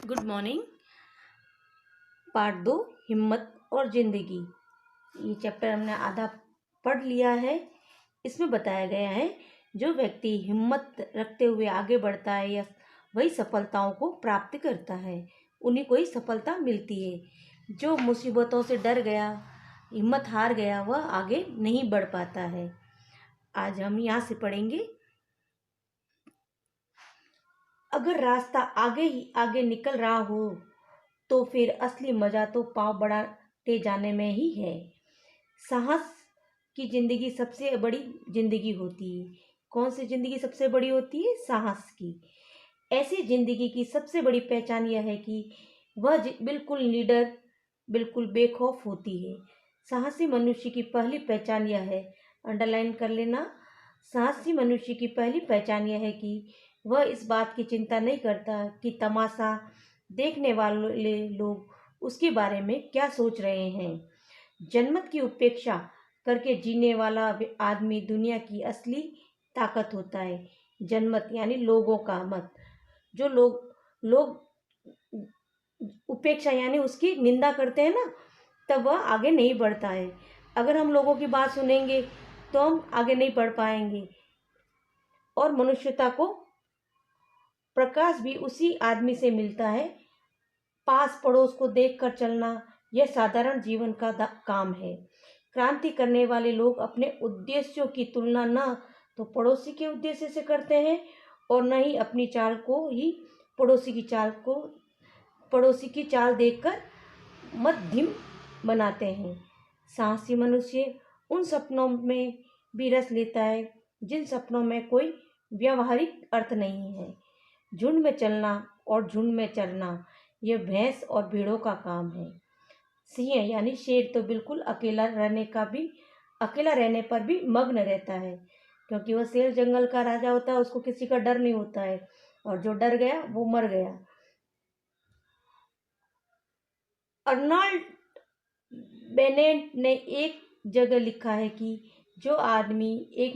Good morning. Part 2, हिम्मत और ज़िंदगी। ये चैप्टर हमने आधा पढ़ लिया है। इसमें बताया गया है जो व्यक्ति हिम्मत रखते हुए आगे बढ़ता है या वही सफलताओं को प्राप्त करता है, उन्हीं को ही सफलता मिलती है। जो मुसीबतों से डर गया, हिम्मत हार गया, वह आगे नहीं बढ़ पाता है। आज हम यहाँ से पढ़ेंगे। अगर रास्ता आगे ही आगे निकल रहा हो तो फिर असली मजा तो पाँव बढ़ाते जाने में ही है। साहस की जिंदगी सबसे बड़ी जिंदगी होती है। कौन सी जिंदगी सबसे बड़ी होती है? साहस की। ऐसी जिंदगी की सबसे बड़ी पहचान यह है कि वह बिल्कुल निडर, बिल्कुल बेखौफ होती है। साहसी मनुष्य की पहली पहचान यह है, अंडरलाइन कर लेना, साहसी मनुष्य की पहली पहचान यह है कि वह इस बात की चिंता नहीं करता कि तमाशा देखने वाले लोग उसके बारे में क्या सोच रहे हैं। जनमत की उपेक्षा करके जीने वाला आदमी दुनिया की असली ताकत होता है। जनमत यानी लोगों का मत। जो लोग उपेक्षा यानी उसकी निंदा करते हैं ना, तब वह आगे नहीं बढ़ता है। अगर हम लोगों की बात सुनेंगे तो हम आगे नहीं बढ़ पाएंगे। और मनुष्यता को प्रकाश भी उसी आदमी से मिलता है। पास पड़ोस को देखकर चलना यह साधारण जीवन का काम है। क्रांति करने वाले लोग अपने उद्देश्यों की तुलना न तो पड़ोसी के उद्देश्य से करते हैं और न ही अपनी चाल को ही पड़ोसी की चाल देखकर मध्यम बनाते हैं। साहसी मनुष्य उन सपनों में भी रस लेता है जिन सपनों में कोई व्यावहारिक अर्थ नहीं है। झुंड में चलना और झुंड में चरना यह भैंस और भेड़ों का काम है। सिंह यानी शेर तो बिल्कुल अकेला रहने पर भी मग्न रहता है, क्योंकि वह शेर जंगल का राजा होता है, उसको किसी का डर नहीं होता है, और जो डर गया वो मर गया। अर्नल्ड बेनेट ने एक जगह लिखा है कि जो आदमी यह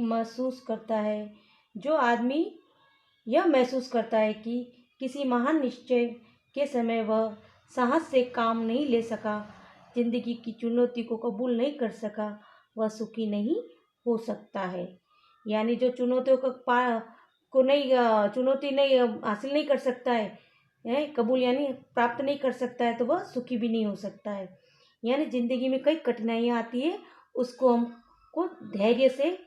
महसूस करता है कि किसी महान निश्चय के समय वह साहस से काम नहीं ले सका, जिंदगी की चुनौती को कबूल नहीं कर सका, वह सुखी नहीं हो सकता है। यानी जो चुनौतियों चुनौती नहीं हासिल नहीं कर सकता है, कबूल यानी प्राप्त नहीं कर सकता है, तो वह सुखी भी नहीं हो सकता है। यानी जिंदगी में कई कठिनाइयाँ आती है, उसको हमको धैर्य से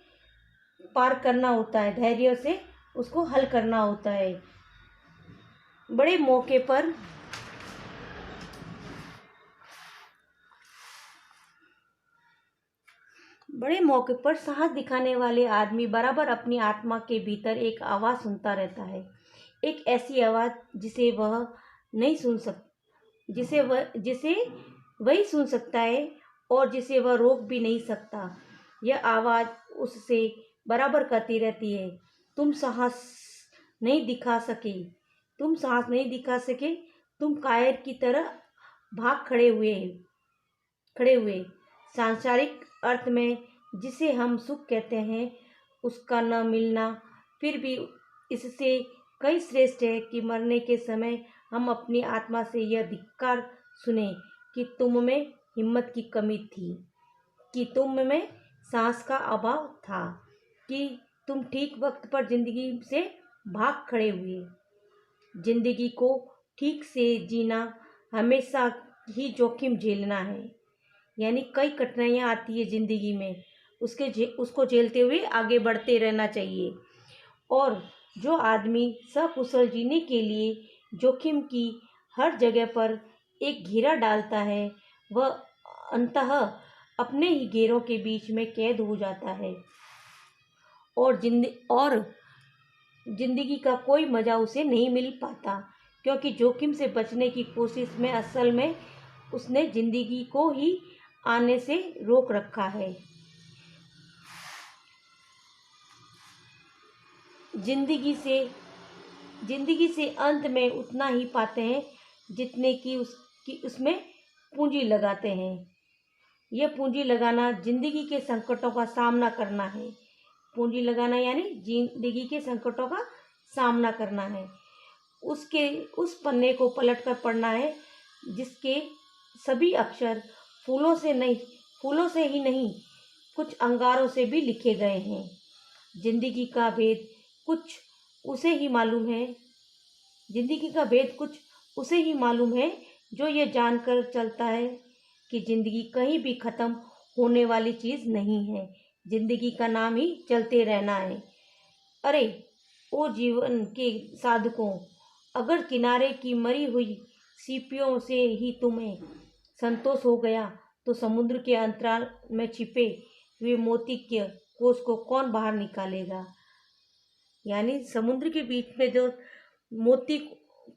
पार करना होता है, धैर्य से उसको हल करना होता है। बड़े मौके पर साहस दिखाने वाले आदमी बराबर अपनी आत्मा के भीतर एक आवाज़ सुनता रहता है। एक ऐसी आवाज़ जिसे वही सुन सकता है और जिसे वह रोक भी नहीं सकता। यह आवाज़ उससे बराबर कहती रहती है, तुम साहस नहीं दिखा सके, तुम कायर की तरह भाग खड़े हुए। सांसारिक अर्थ में जिसे हम सुख कहते हैं, उसका न मिलना फिर भी इससे कई श्रेष्ठ है कि मरने के समय हम अपनी आत्मा से यह धिक्कार सुने कि तुम में हिम्मत की कमी थी, कि तुम में सांस का अभाव था, कि तुम ठीक वक्त पर जिंदगी से भाग खड़े हुए। जिंदगी को ठीक से जीना हमेशा ही जोखिम झेलना है। यानी कई कठिनाइयाँ आती है जिंदगी में, उसको झेलते हुए आगे बढ़ते रहना चाहिए। और जो आदमी सकुशल जीने के लिए जोखिम की हर जगह पर एक घेरा डालता है, वह अंततः अपने ही घेरों के बीच में कैद हो जाता है और जिंदगी का कोई मज़ा उसे नहीं मिल पाता, क्योंकि जोखिम से बचने की कोशिश में असल में उसने जिंदगी को ही आने से रोक रखा है। जिंदगी से अंत में उतना ही पाते हैं जितने की उसमें पूंजी लगाते हैं। यह पूंजी लगाना जिंदगी के संकटों का सामना करना है। पूंजी लगाना यानी जिंदगी के संकटों का सामना करना है। उसके उस पन्ने को पलटकर पढ़ना है जिसके सभी अक्षर फूलों से ही नहीं, कुछ अंगारों से भी लिखे गए हैं। जिंदगी का भेद कुछ उसे ही मालूम है जिंदगी का भेद कुछ उसे ही मालूम है जो ये जानकर चलता है कि जिंदगी कहीं भी खत्म होने वाली चीज नहीं है। जिंदगी का नाम ही चलते रहना है। अरे ओ जीवन के साधकों, अगर किनारे की मरी हुई सीपियों से ही तुम्हें संतोष हो गया तो समुद्र के अंतराल में छिपे हुए मोती के कोष को कौन बाहर निकालेगा। यानी समुद्र के बीच में जो मोती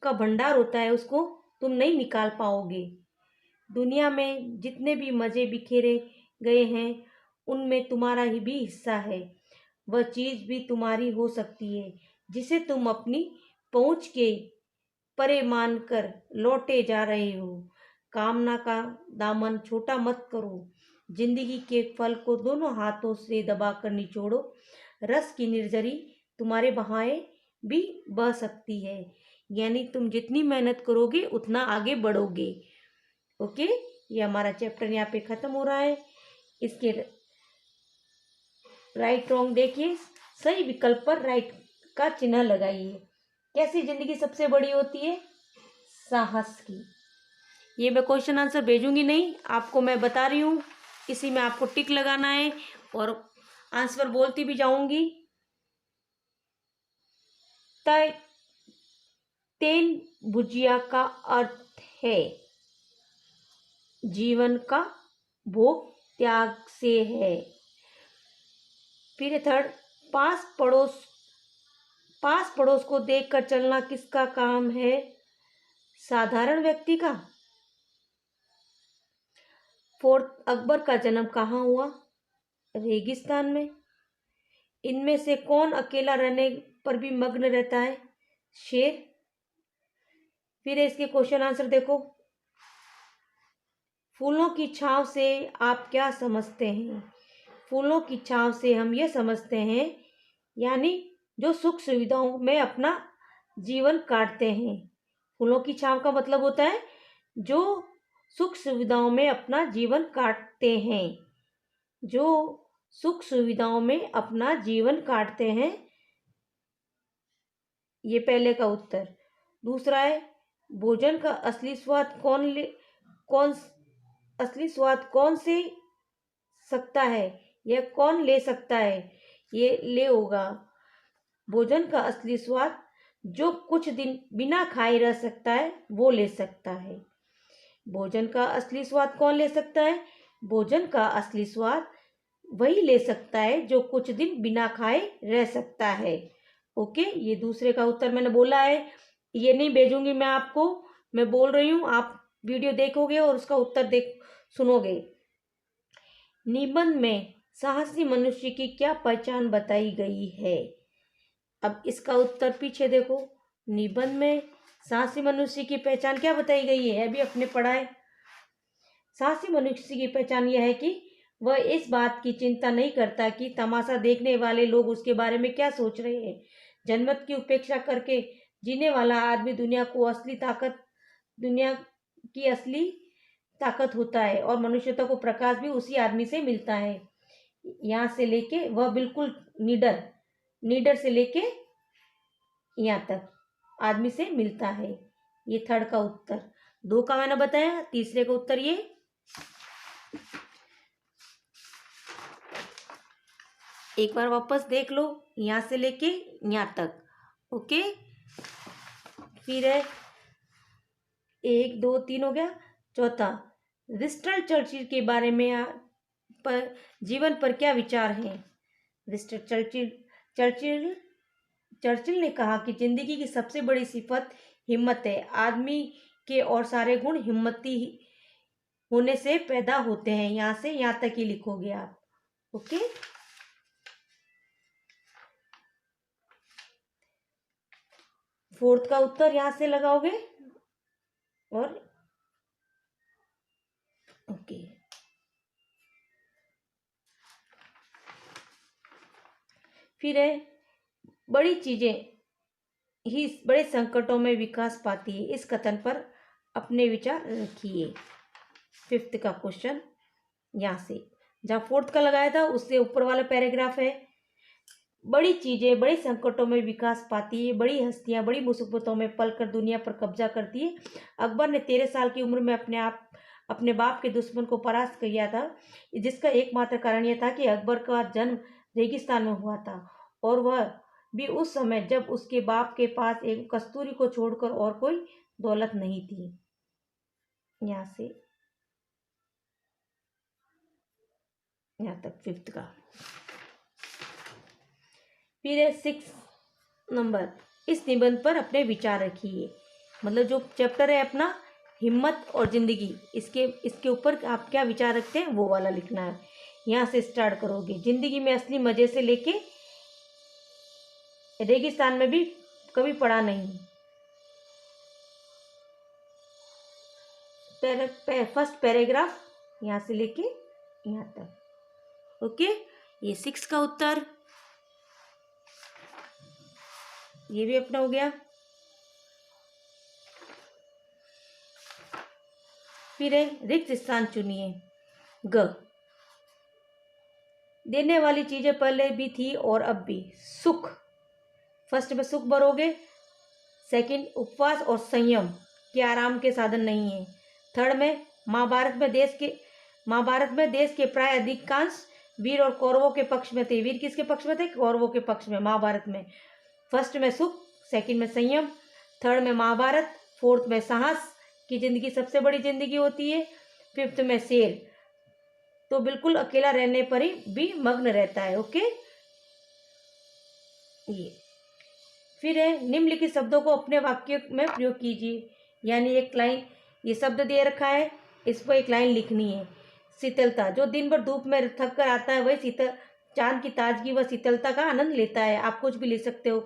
का भंडार होता है उसको तुम नहीं निकाल पाओगे। दुनिया में जितने भी मज़े बिखेरे गए हैं उनमें तुम्हारा ही भी हिस्सा है। वह चीज़ भी तुम्हारी हो सकती है जिसे तुम अपनी पहुँच के परे मानकर लौटे जा रहे हो। कामना का दामन छोटा मत करो। जिंदगी के फल को दोनों हाथों से दबाकर निचोड़ो। रस की निर्जरी तुम्हारे बहाए भी बह सकती है। यानी तुम जितनी मेहनत करोगे उतना आगे बढ़ोगे। ओके, ये हमारा चैप्टर यहाँ पे ख़त्म हो रहा है। इसके राइट रॉन्ग देखिए, सही विकल्प पर राइट का चिन्ह लगाइए। कैसी जिंदगी सबसे बड़ी होती है? साहस की। ये मैं क्वेश्चन आंसर भेजूंगी नहीं, आपको मैं बता रही हूँ, इसी में आपको टिक लगाना है और आंसर बोलती भी जाऊंगी। तेल भुजिया का अर्थ है जीवन का भोग त्याग से है। फिर थर्ड, पास पड़ोस को देखकर चलना किसका काम है? साधारण व्यक्ति का। फोर्थ, अकबर का जन्म कहाँ हुआ? रेगिस्तान में। इनमें से कौन अकेला रहने पर भी मग्न रहता है? शेर। फिर इसके क्वेश्चन आंसर देखो। फूलों की छांव से आप क्या समझते हैं? फूलों की छांव से हम ये समझते हैं यानी जो सुख सुविधाओं में अपना जीवन काटते हैं। फूलों की छांव का मतलब होता है जो सुख सुविधाओं में अपना जीवन काटते हैं। जो सुख सुविधाओं में अपना जीवन काटते हैं, ये पहले का उत्तर। दूसरा है, भोजन का असली स्वाद कौन से सकता है? यह कौन ले सकता है? ये ले होगा। भोजन का असली स्वाद जो कुछ दिन बिना खाए रह सकता है वो ले सकता है। भोजन का असली स्वाद कौन ले सकता है? भोजन का असली स्वाद वही ले सकता है जो कुछ दिन बिना खाए रह सकता है। ओके, ये दूसरे का उत्तर मैंने बोला है, ये नहीं भेजूंगी मैं आपको, मैं बोल रही हूँ, आप वीडियो देखोगे और उसका उत्तर सुनोगे। निबंध में साहसी मनुष्य की क्या पहचान बताई गई है? अब इसका उत्तर पीछे देखो। निबंध में साहसी मनुष्य की पहचान क्या बताई गई है? अभी अपने पढ़ा है। साहसी मनुष्य की पहचान यह है कि वह इस बात की चिंता नहीं करता कि तमाशा देखने वाले लोग उसके बारे में क्या सोच रहे हैं। जनमत की उपेक्षा करके जीने वाला आदमी दुनिया की असली ताकत होता है और मनुष्यता को प्रकाश भी उसी आदमी से मिलता है। यहाँ से लेके वह बिल्कुल नीडर से लेके यहाँ तक आदमी से मिलता है। ये थर्ड का उत्तर। दो का मैंने बताया, तीसरे का उत्तर ये। एक बार वापस देख लो, यहाँ से लेके यहाँ तक। ओके, फिर है 1 2 3 हो गया। चौथा, विंस्टन चर्चिल के बारे में जीवन पर क्या विचार है? विंस्टन चर्चिल ने कहा कि जिंदगी की सबसे बड़ी सिफत हिम्मत है। आदमी के और सारे गुण हिम्मती होने से पैदा होते हैं। यहाँ से यहाँ तक ही लिखोगे आप। ओके, फोर्थ का उत्तर यहाँ से लगाओगे और ओके। फिर है, बड़ी चीजें ही बड़े संकटों में विकास पाती है। इस कथन पर अपने विचार रखिए। 5th का क्वेश्चन यहाँ से, जहाँ 4th का लगाया था उससे ऊपर वाला पैराग्राफ है। बड़ी चीजें बड़े संकटों में विकास पाती है, बड़ी हस्तियां बड़ी मुसीबतों में पलकर दुनिया पर कब्जा करती है। अकबर ने 13 साल की उम्र में अपने बाप के दुश्मन को परास्त किया था, जिसका एकमात्र कारण यह था कि अकबर का जन्म रेगिस्तान में हुआ था, और वह भी उस समय जब उसके बाप के पास एक कस्तूरी को छोड़कर और कोई दौलत नहीं थी। यहाँ से यहाँ तक 5th का। फिर है 6 नंबर, इस निबंध पर अपने विचार रखिए। मतलब जो चैप्टर है अपना हिम्मत और जिंदगी, इसके ऊपर आप क्या विचार रखते हैं वो वाला लिखना है। यहाँ से स्टार्ट करोगे। जिंदगी में असली मजे से लेके रेगिस्तान में भी कभी पड़ा नहीं। फर्स्ट पैराग्राफ यहाँ से लेके यहाँ तक। ओके, ये 6 का उत्तर। ये भी अपना हो गया। फिर है रिक्त स्थान चुनिए। ग, देने वाली चीजें पहले भी थी और अब भी। सुख, फर्स्ट में सुख भरोगे। सेकंड, उपवास और संयम के आराम के साधन नहीं है। थर्ड में महाभारत में देश के प्राय अधिकांश वीर और कौरवों के पक्ष में थे। वीर किसके पक्ष में थे? कौरवों के पक्ष में, महाभारत में। फर्स्ट में सुख, सेकंड में संयम, थर्ड में महाभारत, फोर्थ में साहस की जिंदगी सबसे बड़ी जिंदगी होती है, 5th में शेर तो बिल्कुल अकेला रहने पर ही भी मग्न रहता है। ओके, ये फिर है निम्नलिखित शब्दों को अपने वाक्य में प्रयोग कीजिए। यानी एक लाइन, ये शब्द दे रखा है, इस पर एक लाइन लिखनी है। शीतलता, जो दिन भर धूप में थक कर आता है वही शीतल चांद की ताजगी व शीतलता का आनंद लेता है। आप कुछ भी लिख सकते हो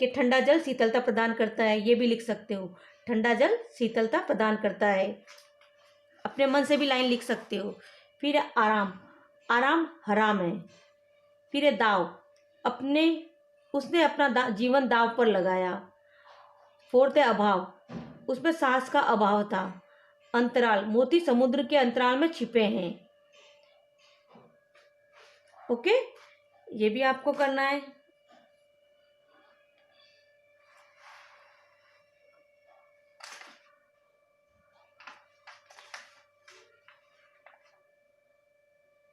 कि ठंडा जल शीतलता प्रदान करता है, ये भी लिख सकते हो, ठंडा जल शीतलता प्रदान करता है। अपने मन से भी लाइन लिख सकते हो। फिर आराम, आराम हराम है। फिर दाव, उसने अपना जीवन दाव पर लगाया। फोर्थ है अभाव, उसमें सांस का अभाव था। अंतराल, मोती समुद्र के अंतराल में छिपे हैं। ओके, ये भी आपको करना है।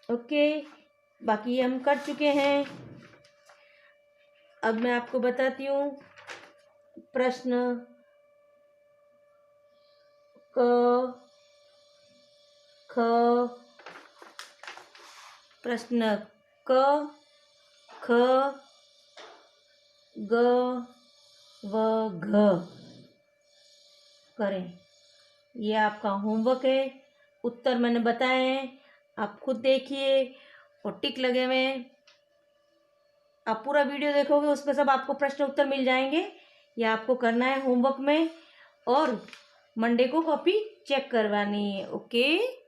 ओके, बाकी हम कर चुके हैं। अब मैं आपको बताती हूँ प्रश्न क ख, प्रश्न क ख ग व घ करें। ये आपका होमवर्क है। उत्तर मैंने बताए हैं, आप खुद देखिए और टिक लगे हुए हैं। आप पूरा वीडियो देखोगे, उसमें सब आपको प्रश्न उत्तर मिल जाएंगे। यह आपको करना है होमवर्क में, और मंडे को कॉपी चेक करवानी है। ओके।